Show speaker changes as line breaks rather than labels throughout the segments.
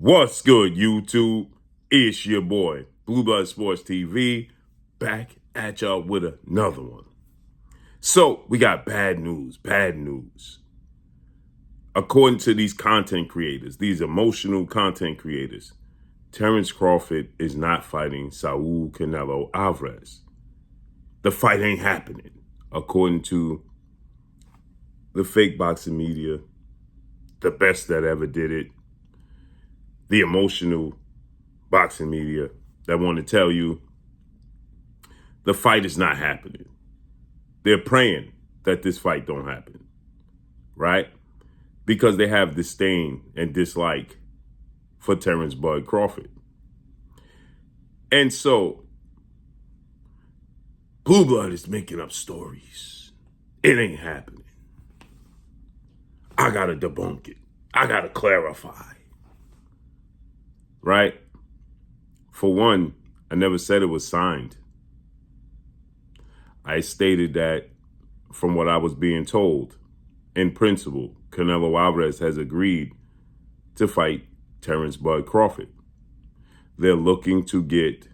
What's good, YouTube? It's your boy, Blue Blood Sports TV, back at y'all with another one. So, we got bad news. According to these content creators, these emotional content creators, Terence Crawford is not fighting Saul Canelo Alvarez. The fight ain't happening, according to the fake boxing media, the best that ever did it, the emotional boxing media that want to tell you the fight is not happening. They're praying that this fight don't happen, right? Because they have disdain and dislike for Terence Bud Crawford. And so, Blue Blood is making up stories. It ain't happening. I gotta debunk it. I gotta clarify. Right? For one, I never said it was signed. I stated that from what I was being told, in principle, Canelo Alvarez has agreed to fight Terence Bud Crawford. They're looking to get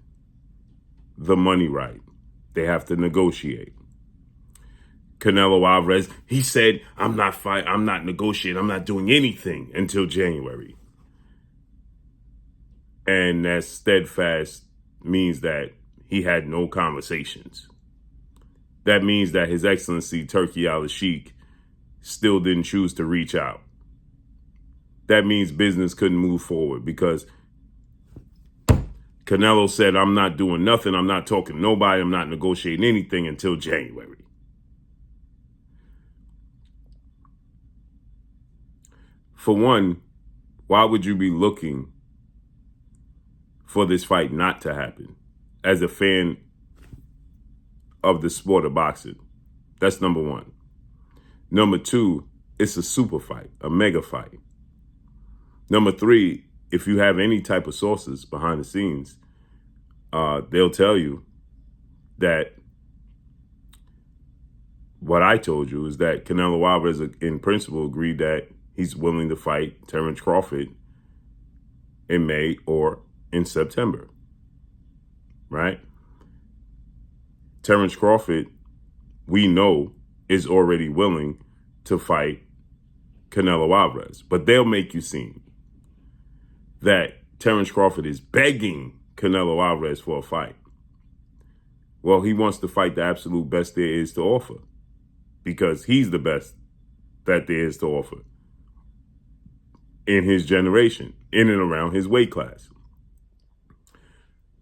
the money right. They have to negotiate. Canelo Alvarez, he said, I'm not negotiating, I'm not doing anything until January. And that steadfast means that he had no conversations. That means that His Excellency Turki al-Sheikh still didn't choose to reach out. That means business couldn't move forward because Canelo said, I'm not doing nothing, I'm not talking to nobody, I'm not negotiating anything until January. For one, why would you be looking for this fight not to happen as a fan of the sport of boxing? That's number one. Number two, it's a super fight, a mega fight. Number three, if you have any type of sources behind the scenes, they'll tell you that what I told you is that Canelo Alvarez, in principle, agreed that he's willing to fight Terence Crawford in May or in September, right? Terence Crawford, we know, is already willing to fight Canelo Alvarez, but they'll make you seem that Terence Crawford is begging Canelo Alvarez for a fight. Well, he wants to fight the absolute best there is to offer because he's the best that there is to offer in his generation, in and around his weight class.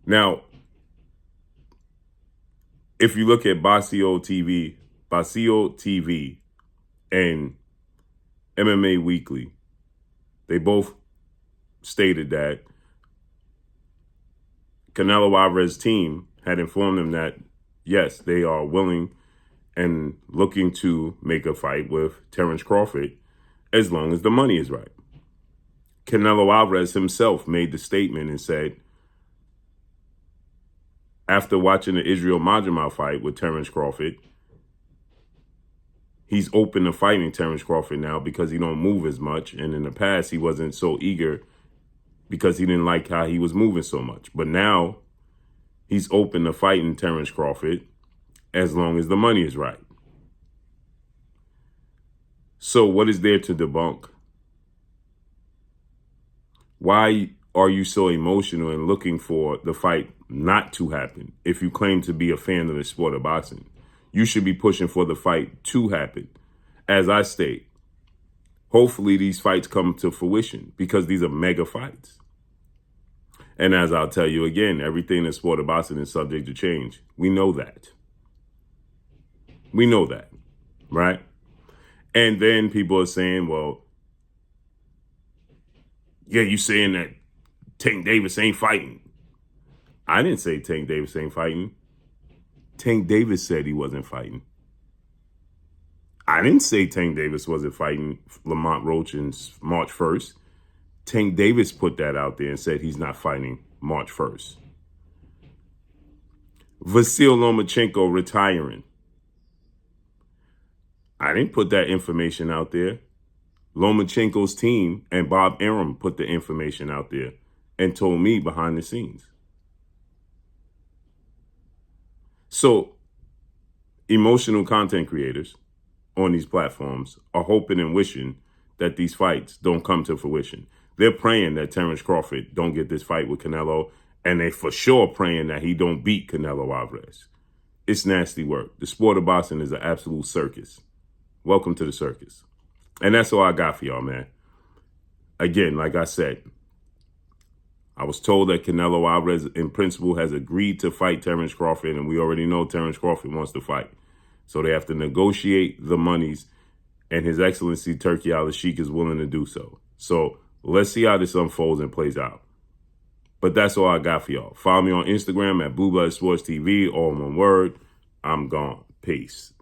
Now, if you look at Basio TV and MMA Weekly, they both stated that Canelo Alvarez's team had informed them that, yes, they are willing and looking to make a fight with Terence Crawford as long as the money is right. Canelo Alvarez himself made the statement and said, after watching the Israel Madrimov fight with Terence Crawford, he's open to fighting Terence Crawford now because he don't move as much. And in the past, he wasn't so eager because he didn't like how he was moving so much. But now he's open to fighting Terence Crawford as long as the money is right. So what is there to debunk? Why are you so emotional and looking for the fight not to happen? If you claim to be a fan of the sport of boxing, you should be pushing for the fight to happen. As I state, hopefully these fights come to fruition because these are mega fights. And as I'll tell you again, everything in the sport of boxing is subject to change. We know that. We know that, right? And then people are saying, well, yeah, you saying that Tank Davis ain't fighting. I didn't say Tank Davis ain't fighting. Tank Davis said he wasn't fighting. I didn't say Tank Davis wasn't fighting Lamont Roach on March 1st. Tank Davis put that out there and said he's not fighting March 1st. Vasyl Lomachenko retiring. I didn't put that information out there. Lomachenko's team and Bob Arum put the information out there and told me behind the scenes. So emotional content creators on these platforms are hoping and wishing that these fights don't come to fruition. They're praying that Terence Crawford don't get this fight with Canelo, and they for sure praying that he don't beat Canelo Alvarez. It's nasty work. The sport of boxing is an absolute circus. Welcome to the circus. And that's all I got for y'all, man. Again, like I said, I was told that Canelo Alvarez, in principle, has agreed to fight Terence Crawford, and we already know Terence Crawford wants to fight. So they have to negotiate the monies, and His Excellency Turki Al-Sheikh is willing to do so. So let's see how this unfolds and plays out. But that's all I got for y'all. Follow me on Instagram at Blue Blood Sports TV, all one word. I'm gone. Peace.